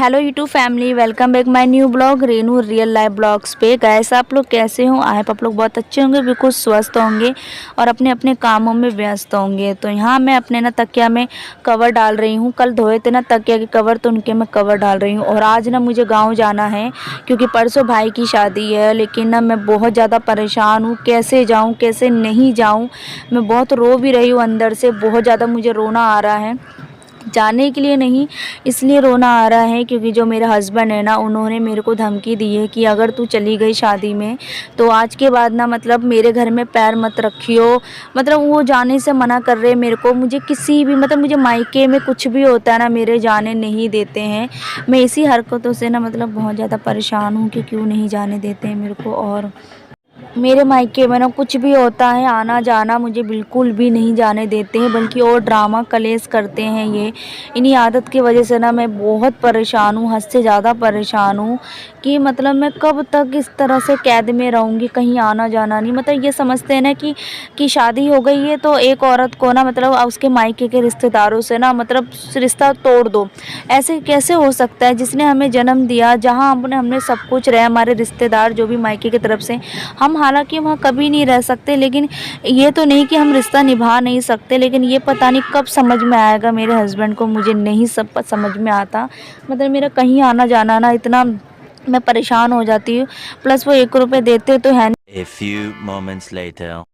Hello YouTube family, welcome back my new blog Renu real life blogs पे। Guys, आप लोग कैसे हो? आई होप आप लोग बहुत अच्छे होंगे, बिल्कुल स्वस्थ होंगे और अपने अपने कामों में व्यस्त होंगे। तो यहाँ मैं अपने ना तकिया में कवर डाल रही हूँ। कल धोए थे ना तकिया के कवर, तो उनके मैं कवर डाल रही हूँ। और आज ना मुझे गाँव जाना है क्योंकि परसों भाई की शादी है। लेकिन ना मैं बहुत ज़्यादा परेशान हूँ, कैसे जाऊँ कैसे नहीं जाऊँ। मैं बहुत रो भी रही हूँ, अंदर से बहुत ज़्यादा मुझे रोना आ रहा है। जाने के लिए नहीं, इसलिए रोना आ रहा है क्योंकि जो मेरे हस्बैंड है ना, उन्होंने मेरे को धमकी दी है कि अगर तू चली गई शादी में तो आज के बाद ना मतलब मेरे घर में पैर मत रखियो। मतलब वो जाने से मना कर रहे हैं मेरे को। मुझे किसी भी मतलब मुझे मायके में कुछ भी होता है ना, मेरे जाने नहीं देते हैं। मैं इसी हरकतों से ना मतलब बहुत ज़्यादा परेशान हूँ कि क्यों नहीं जाने देते हैं मेरे को। और मेरे मायके में ना कुछ भी होता है, आना जाना मुझे बिल्कुल भी नहीं जाने देते हैं, बल्कि और ड्रामा कलेश करते हैं ये। इन्हीं आदत की वजह से ना मैं बहुत परेशान हूँ, हद से ज़्यादा परेशान हूँ कि मतलब मैं कब तक इस तरह से कैद में रहूँगी, कहीं आना जाना नहीं। मतलब ये समझते हैं ना कि शादी हो गई है तो एक औरत को ना मतलब उसके मायके के रिश्तेदारों से ना मतलब रिश्ता तोड़ दो। ऐसे कैसे हो सकता है? जिसने हमें जन्म दिया, जहाँ हमने सब कुछ रहे, हमारे रिश्तेदार जो भी मायके की तरफ से, हम हालांकि वहाँ कभी नहीं रह सकते, लेकिन ये तो नहीं कि हम रिश्ता निभा नहीं सकते। लेकिन ये पता नहीं कब समझ में आएगा मेरे हस्बैंड को, मुझे नहीं सब समझ में आता। मतलब मेरा कहीं आना जाना ना इतना मैं परेशान हो जाती हूँ। प्लस वो 1 रुपये देते तो है। A few moments later.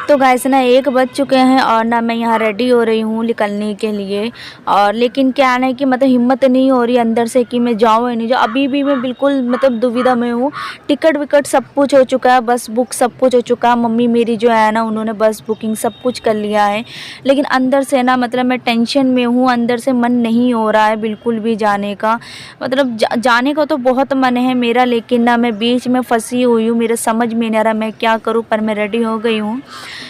तो गाइस ना 1 बज चुके हैं और ना मैं यहाँ रेडी हो रही हूँ निकलने के लिए। और लेकिन क्या है ना कि मतलब हिम्मत नहीं हो रही अंदर से कि मैं जाऊँ या नहीं जाऊँ। अभी भी मैं बिल्कुल मतलब दुविधा में हूँ। टिकट विकट सब कुछ हो चुका है, बस बुक सब कुछ हो चुका है। मम्मी मेरी जो है ना, उन्होंने बस बुकिंग सब कुछ कर लिया है। लेकिन अंदर से ना मतलब मैं टेंशन में हूँ, अंदर से मन नहीं हो रहा है बिल्कुल भी जाने का। मतलब जाने का तो बहुत मन है मेरा, लेकिन ना मैं बीच में फंसी हुई हूँ। मेरे समझ में नहीं आ रहा मैं क्या करूँ, पर मैं रेडी हो गई हूँ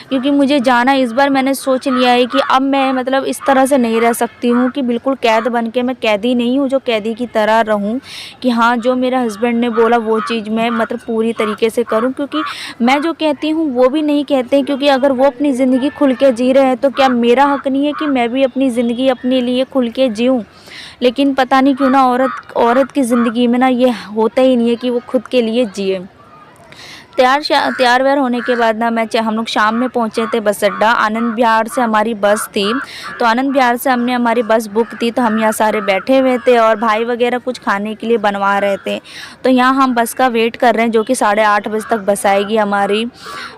क्योंकि मुझे जाना। इस बार मैंने सोच लिया है कि अब मैं मतलब इस तरह से नहीं रह सकती हूँ कि बिल्कुल कैद बन के, मैं कैदी नहीं हूँ जो कैदी की तरह रहूँ, कि हाँ जो मेरा हस्बैंड ने बोला वो चीज़ मैं मतलब पूरी तरीके से करूँ। क्योंकि मैं जो कहती हूँ वो भी नहीं कहते हैं, क्योंकि अगर वो अपनी ज़िंदगी खुल के जी रहे हैं तो क्या मेरा हक नहीं है कि मैं भी अपनी ज़िंदगी अपने लिए खुल के जीऊँ? लेकिन पता नहीं क्यों ना औरत की ज़िंदगी में ना ये होता ही नहीं है कि वो खुद के लिए जिए। तैयार व्यार होने के बाद ना हम लोग शाम में पहुँचे थे बस अड्डा। आनंद विहार से हमारी बस थी, तो आनंद विहार से हमने हमारी बस बुक थी। तो हम यहाँ सारे बैठे हुए थे और भाई वगैरह कुछ खाने के लिए बनवा रहे थे। तो यहाँ हम बस का वेट कर रहे हैं, जो कि 8:30 बजे तक बस आएगी हमारी।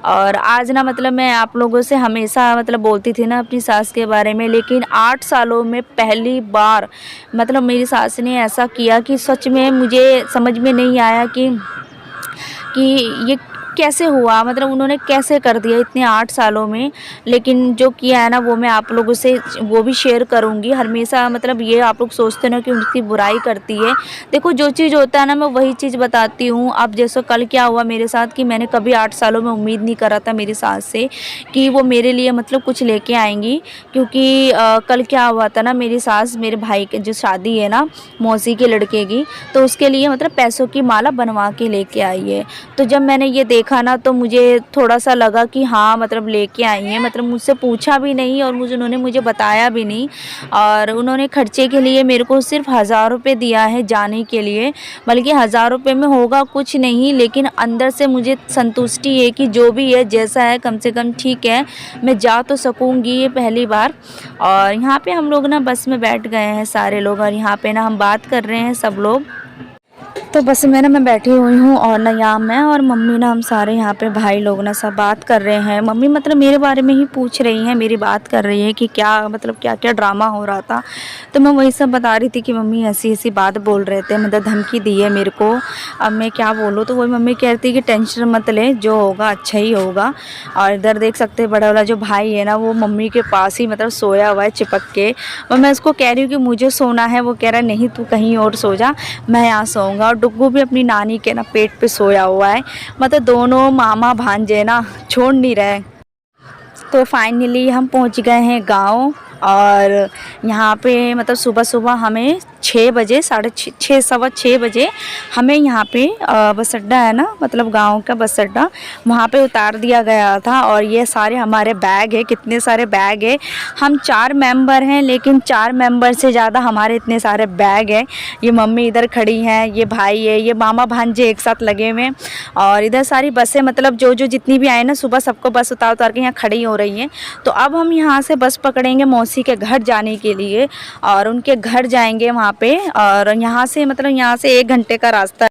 और आज ना मतलब मैं आप लोगों से हमेशा मतलब बोलती थी ना अपनी सास के बारे में, लेकिन 8 सालों में पहली बार मतलब मेरी सास ने ऐसा किया कि सच में मुझे समझ में नहीं आया कि ये कैसे हुआ। मतलब उन्होंने कैसे कर दिया इतने 8 सालों में। लेकिन जो किया है ना वो मैं आप लोगों से वो भी शेयर करूँगी। हमेशा मतलब ये आप लोग सोचते ना कि उनकी बुराई करती है। देखो जो चीज़ होता है ना मैं वही चीज़ बताती हूँ। अब जैसे कल क्या हुआ मेरे साथ कि मैंने कभी 8 सालों में उम्मीद नहीं करा था मेरी सास से कि वो मेरे लिए मतलब कुछ लेके आएंगी। क्योंकि कल क्या हुआ था ना, मेरी सास मेरे भाई की जो शादी है ना मौसी के लड़के की, तो उसके लिए मतलब पैसों की माला बनवा के लेके आई है। तो जब मैंने ये देखा ना तो मुझे थोड़ा सा लगा कि हाँ मतलब लेके आई हैं। मतलब मुझसे पूछा भी नहीं और उन्होंने मुझे बताया भी नहीं। और उन्होंने खर्चे के लिए मेरे को सिर्फ 1000 रुपये दिया है जाने के लिए। बल्कि 1000 रुपये में होगा कुछ नहीं, लेकिन अंदर से मुझे संतुष्टि है कि जो भी है जैसा है कम से कम ठीक है, मैं जा तो सकूँगी ये पहली बार। और यहाँ पे हम लोग ना बस में बैठ गए हैं सारे लोग, और यहाँ पे ना हम बात कर रहे हैं सब लोग। तो बस मैं बैठी हुई हूँ और ना यहाँ मैं और मम्मी ना हम सारे यहाँ पे भाई लोग ना सब बात कर रहे हैं। मम्मी मतलब मेरे बारे में ही पूछ रही हैं, मेरी बात कर रही है कि क्या मतलब क्या क्या ड्रामा हो रहा था। तो मैं वही सब बता रही थी कि मम्मी ऐसी ऐसी बात बोल रहे थे, मतलब धमकी दी है मेरे को। अब मैं क्या बोलूँ? तो वही मम्मी कह रही थी कि टेंशन मत ले, जो होगा अच्छा ही होगा। और इधर देख सकते हैं बड़ा वाला जो भाई है ना वो मम्मी के पास ही मतलब सोया हुआ है चिपक के। और मैं उसको कह रही हूँ कि मुझे सोना है, वो कह रहा नहीं तू कहीं और सो जा, मैं यहाँ सोऊंगा। और डुग्गू भी अपनी नानी के ना पेट पे सोया हुआ है। मतलब दोनों मामा भांजे ना छोड़ नहीं रहे। तो फाइनली हम पहुंच गए हैं गांव। और यहाँ पे मतलब सुबह सुबह हमें 6 बजे, साढ़े 6, सवा 6 बजे हमें यहाँ पे बस अड्डा है ना, मतलब गांव का बस अड्डा, वहाँ पे उतार दिया गया था। और ये सारे हमारे बैग है, कितने सारे बैग है। हम 4 मेंबर हैं, लेकिन 4 मेंबर से ज़्यादा हमारे इतने सारे बैग है। ये मम्मी इधर खड़ी हैं, ये भाई है, ये मामा भांजे एक साथ लगे हुए हैं। और इधर सारी बसें, मतलब जो जो जितनी भी आए ना, सुबह सबको बस उतार उतार के यहाँ खड़ी हो रही हैं। तो अब हम यहाँ से बस पकड़ेंगे मौसी के घर जाने के लिए, और उनके घर जाएंगे वहाँ पे। और यहाँ से मतलब यहाँ से 1 घंटे का रास्ता।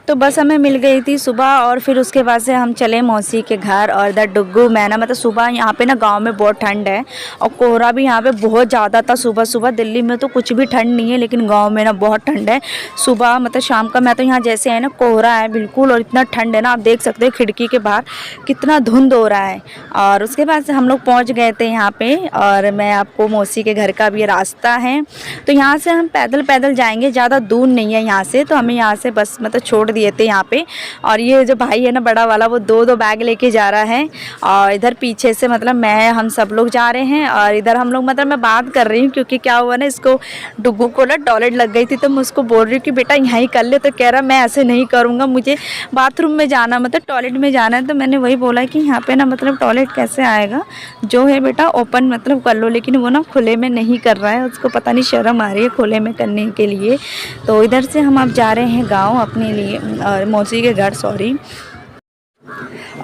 तो बस हमें मिल गई थी सुबह, और फिर उसके बाद से हम चले मौसी के घर। और इधर डुग्गू मैना, मतलब सुबह यहाँ पे ना गांव में बहुत ठंड है, और कोहरा भी यहाँ पे बहुत ज़्यादा था सुबह सुबह। दिल्ली में तो कुछ भी ठंड नहीं है, लेकिन गांव में ना बहुत ठंड है सुबह, मतलब शाम का। मैं तो यहाँ जैसे है ना, कोहरा है बिल्कुल, और इतना ठंड है ना, आप देख सकते हो खिड़की के बाहर कितना धुंध हो रहा है। और उसके बाद से हम लोग पहुँच गए थे यहाँ पर। और मैं आपको मौसी के घर का भी ये रास्ता है, तो यहाँ से हम पैदल पैदल जाएँगे, ज़्यादा दूर नहीं है यहाँ से। तो हमें यहाँ से बस मतलब छोड़ दिए थे यहाँ पे। और ये जो भाई है ना बड़ा वाला, वो 2-2 बैग लेके जा रहा है। और इधर पीछे से मतलब हम सब लोग जा रहे हैं। और इधर हम लोग, मतलब मैं बात कर रही हूँ, क्योंकि क्या हुआ ना, इसको डुग्गू को ना टॉयलेट लग गई थी। तो मैं उसको बोल रही हूँ कि बेटा यहाँ ही कर ले, तो कह रहा मैं ऐसे नहीं करूँगा, मुझे बाथरूम में जाना, मतलब टॉयलेट में जाना है। तो मैंने वही बोला कि यहाँ पे ना मतलब टॉयलेट कैसे आएगा, जो है बेटा ओपन मतलब कर लो। लेकिन वो ना खुले में नहीं कर रहा है, उसको पता नहीं शर्म आ रही है खुले में करने के लिए। तो इधर से हम अब जा रहे हैं गाँव अपने लिए, और मौसी के घर, सॉरी।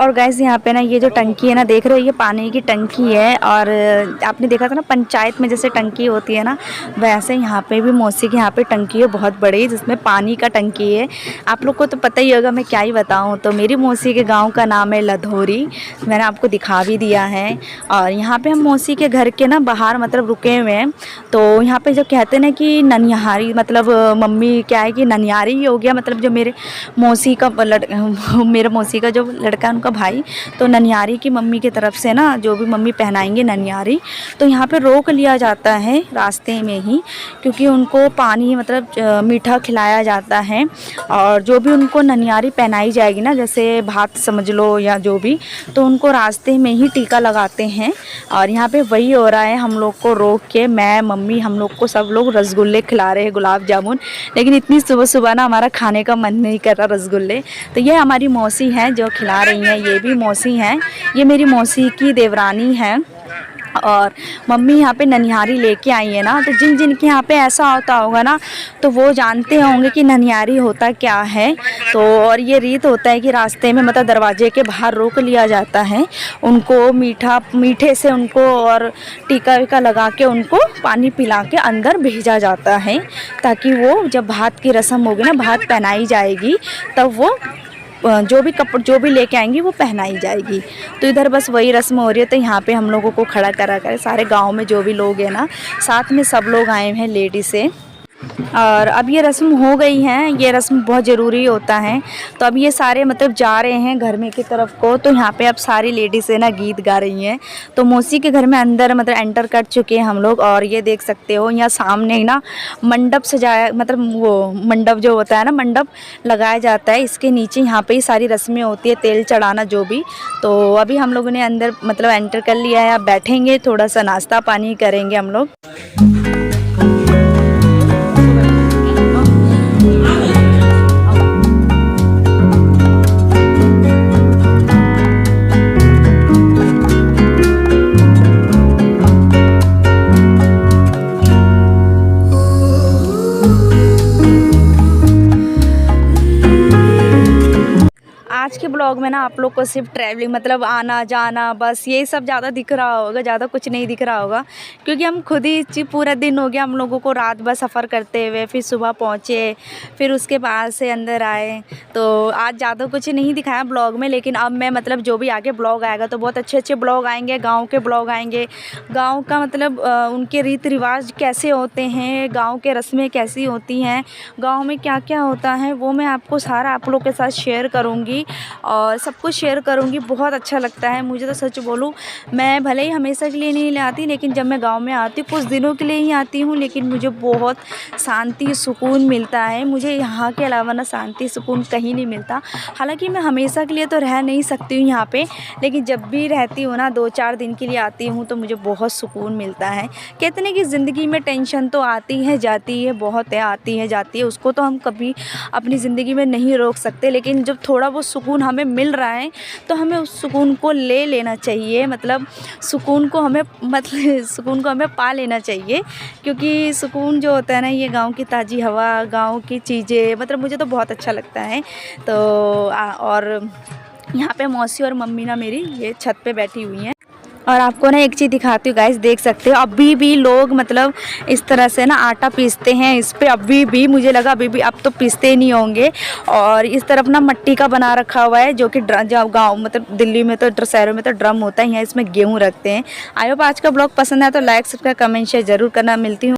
और गैस यहाँ पे ना ये जो टंकी है ना, देख रहे हो, ये पानी की टंकी है। और आपने देखा था ना पंचायत में जैसे टंकी होती है ना, वैसे यहाँ पे भी मौसी के यहाँ पे टंकी है बहुत बड़ी, जिसमें पानी का टंकी है। आप लोग को तो पता ही होगा, मैं क्या ही बताऊँ। तो मेरी मौसी के गांव का नाम है लधौरी, मैंने आपको दिखा भी दिया है। और यहाँ पर हम मौसी के घर के ना बाहर मतलब रुके हुए हैं। तो यहाँ पर जब कहते हैं ना कि ननिहारी, मतलब मम्मी क्या है कि ननिहारी ही हो गया, मतलब जो मेरे मौसी का मेरे मौसी का जो लड़का है उनका भाई, तो ननियारी की मम्मी की तरफ से ना जो भी मम्मी पहनाएंगे ननियारी, तो यहाँ पे रोक लिया जाता है रास्ते में ही, क्योंकि उनको पानी मतलब मीठा खिलाया जाता है। और जो भी उनको ननियारी पहनाई जाएगी ना, जैसे भात समझ लो या जो भी, तो उनको रास्ते में ही टीका लगाते हैं। और यहाँ पे वही हो रहा है, हम लोग को रोक के, मैं मम्मी हम लोग को सब लोग रसगुल्ले खिला रहे हैं, गुलाब जामुन। लेकिन इतनी सुबह सुबह ना हमारा खाने का मन नहीं कर रहा रसगुल्ले। तो ये हमारी मौसी हैं जो खिला रही हैं, ये भी मौसी हैं, ये मेरी मौसी की देवरानी है। और मम्मी यहाँ पे ननिहारी लेके आई है ना, तो जिन जिन के यहाँ पे ऐसा होता होगा ना, तो वो जानते होंगे कि ननिहारी होता क्या है। तो और ये रीत होता है कि रास्ते में मतलब दरवाजे के बाहर रोक लिया जाता है, उनको मीठे से उनको और टीका वीका लगा के उनको पानी पिला के अंदर भेजा जाता है, ताकि वो जब भात की रस्म होगी ना, भात पहनाई जाएगी, तब वो जो भी कपड़े जो भी लेके आएंगी वो पहनाई जाएगी। तो इधर बस वही रस्म हो रही है। तो यहाँ पे हम लोगों को खड़ा करा कर सारे गांव में जो भी लोग हैं ना, साथ में सब लोग आए हैं लेडीज़ से। और अब ये रस्म हो गई है, ये रस्म बहुत ज़रूरी होता है। तो अब ये सारे मतलब जा रहे हैं घर में की तरफ को। तो यहाँ पे अब सारी लेडीज़ है ना गीत गा रही हैं। तो मौसी के घर में अंदर मतलब एंटर कर चुके हैं हम लोग। और ये देख सकते हो यहाँ सामने ही ना मंडप सजाया, मतलब वो मंडप जो होता है ना, मंडप लगाया जाता है। इसके नीचे यहाँ पे ही सारी रस्में होती है, तेल चढ़ाना जो भी। तो अभी हम लोगों ने अंदर मतलब एंटर कर लिया है, अब बैठेंगे, थोड़ा सा नाश्ता पानी करेंगे हम लोग। आज के ब्लॉग में ना आप लोग को सिर्फ ट्रैवलिंग मतलब आना जाना बस यही सब ज़्यादा दिख रहा होगा, ज़्यादा कुछ नहीं दिख रहा होगा, क्योंकि हम खुद ही पूरा दिन हो गया हम लोगों को रात भर सफ़र करते हुए, फिर सुबह पहुँचे, फिर उसके बाद से अंदर आए। तो आज ज़्यादा कुछ नहीं दिखाया ब्लॉग में। लेकिन अब मैं मतलब जो भी आगे ब्लॉग आएगा तो बहुत अच्छे अच्छे ब्लॉग आएंगे, गाँव के ब्लॉग आएंगे, गाँव का मतलब उनके रीति रिवाज कैसे होते हैं, गाँव के रस्में कैसी होती हैं, गाँव में क्या क्या होता है, वो मैं आपको सारा आप लोग के साथ शेयर करूँगी। और सब कुछ शेयर करूँगी। बहुत अच्छा लगता है मुझे तो, सच बोलूँ मैं भले ही हमेशा के लिए नहीं आती, लेकिन जब मैं गाँव में आती हूँ कुछ दिनों के लिए ही आती हूँ, लेकिन मुझे बहुत शांति सुकून मिलता है। मुझे यहाँ के अलावा ना शांति सुकून कहीं नहीं मिलता। हालांकि मैं हमेशा के लिए तो रह नहीं सकती हूँ यहाँ पे, लेकिन जब भी रहती हूँ ना 2-4 दिन के लिए आती हूँ तो मुझे बहुत सुकून मिलता है। कहते हैं कि ज़िंदगी में टेंशन तो आती है जाती है, बहुत है, आती है जाती है, उसको तो हम कभी अपनी ज़िंदगी में नहीं रोक सकते, लेकिन जब थोड़ा वो सुकून हमें मिल रहा है तो हमें उस सुकून को ले लेना चाहिए। मतलब सुकून को हमें पा लेना चाहिए, क्योंकि सुकून जो होता है ना, ये गांव की ताज़ी हवा, गांव की चीज़ें, मतलब मुझे तो बहुत अच्छा लगता है। तो और यहाँ पे मौसी और मम्मी ना मेरी ये छत पे बैठी हुई हैं। और आपको ना एक चीज़ दिखाती हूँ गाइस, देख सकते हो अभी भी लोग मतलब इस तरह से ना आटा पीसते हैं इस पे, अभी भी मुझे लगा अभी भी, अब तो पीसते ही नहीं होंगे। और इस तरफ ना मिट्टी का बना रखा हुआ है, जो कि जब गाँव मतलब दिल्ली में तो शहरों में तो ड्रम होता है, यहाँ इसमें गेहूँ रखते हैं। आई होप आज का ब्लॉग पसंद आया तो लाइक सब्सक्राइब कमेंट शेयर जरूर करना। मिलती हूँ